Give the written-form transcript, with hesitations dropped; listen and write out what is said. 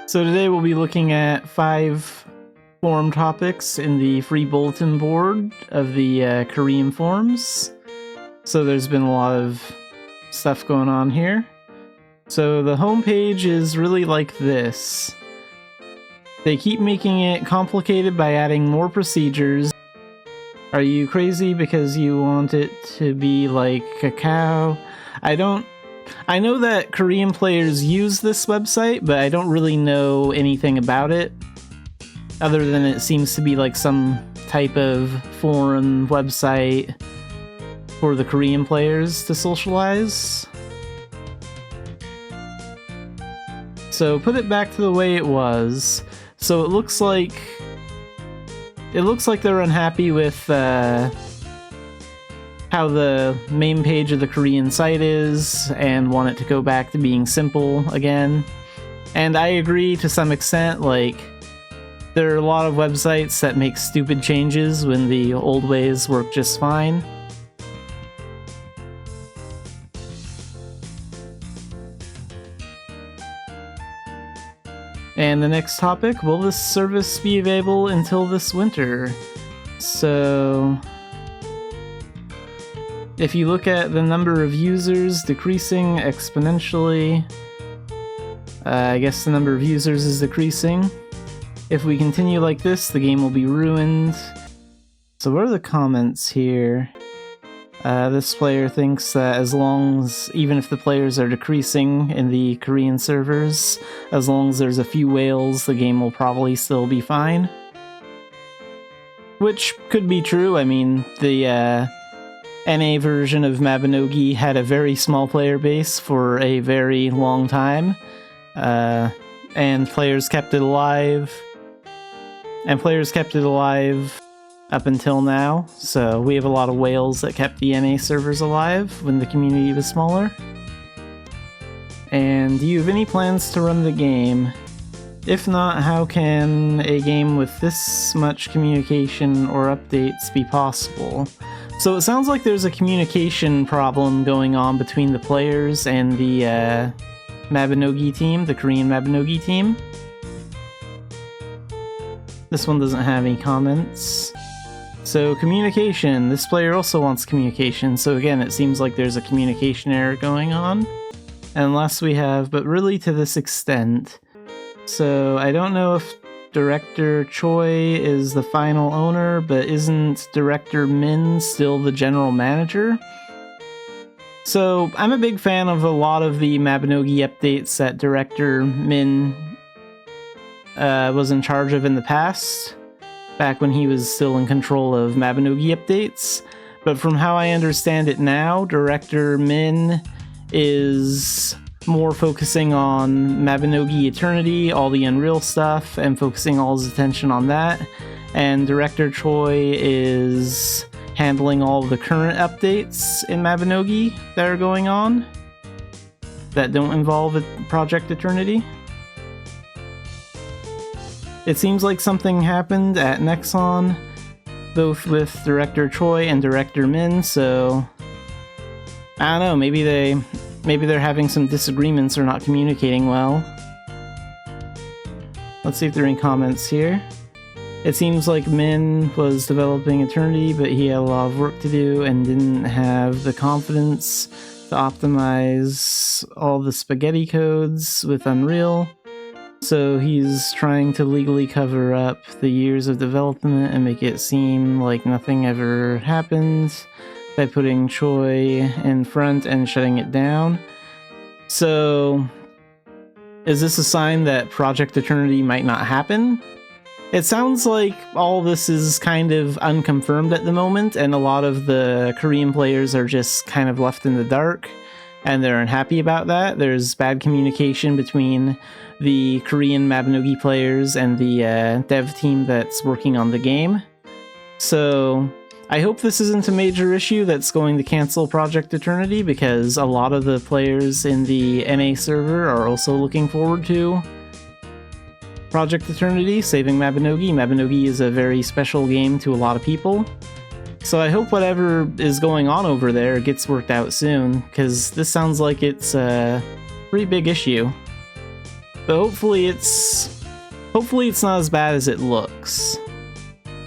So today we'll be looking at 5 forum topics in the free bulletin board of the Korean forums. So there's been a lot of stuff going on here. So the homepage is really like this. They keep making it complicated by adding more procedures. Are you crazy because you want it to be like a cow? I know that Korean players use this website, but I don't really know anything about it, other than it seems to be like some type of forum website for the Korean players to socialize. So put it back to the way it was. So it looks like they're unhappy with how the main page of the Korean site is and want it to go back to being simple again. And I agree to some extent. Like, there are a lot of websites that make stupid changes when the old ways work just fine. And the next topic, will this service be available until this winter? So if you look at the number of users decreasing exponentially, I guess the number of users is decreasing. If we continue like this, the game will be ruined. So what are the comments here? This player thinks that even if the players are decreasing in the Korean servers, as long as there's a few whales, the game will probably still be fine. Which could be true. I mean, the NA version of Mabinogi had a very small player base for a very long time, and players kept it alive. Up until now, so we have a lot of whales that kept the NA servers alive when the community was smaller. And do you have any plans to run the game? If not, how can a game with this much communication or updates be possible? So it sounds like there's a communication problem going on between the players and the Mabinogi team, the Korean Mabinogi team. This one doesn't have any comments. So communication, this player also wants communication, so again it seems like there's a communication error going on. And last we have, but really to this extent. So I don't know if Director Choi is the final owner, but isn't Director Min still the general manager? So I'm a big fan of a lot of the Mabinogi updates that Director Min was in charge of in the past, back when he was still in control of Mabinogi updates. But from how I understand it now, Director Min is more focusing on Mabinogi Eternity, all the Unreal stuff, and focusing all his attention on that. And Director Choi is handling all of the current updates in Mabinogi that are going on that don't involve Project Eternity. It seems like something happened at Nexon, both with Director Choi and Director Min, so I don't know, maybe they're having some disagreements or not communicating well. Let's see if there are any comments here. It seems like Min was developing Eternity, but he had a lot of work to do and didn't have the confidence to optimize all the spaghetti codes with Unreal. So he's trying to legally cover up the years of development and make it seem like nothing ever happened by putting Choi in front and shutting it down. So is this a sign that Project Eternity might not happen? It sounds like all this is kind of unconfirmed at the moment, and a lot of the Korean players are just kind of left in the dark, and they're unhappy about that. There's bad communication between the Korean Mabinogi players and the dev team that's working on the game. So I hope this isn't a major issue that's going to cancel Project Eternity, because a lot of the players in the NA server are also looking forward to Project Eternity, saving Mabinogi. Mabinogi is a very special game to a lot of people. So I hope whatever is going on over there gets worked out soon, because this sounds like it's a pretty big issue. But hopefully it's not as bad as it looks.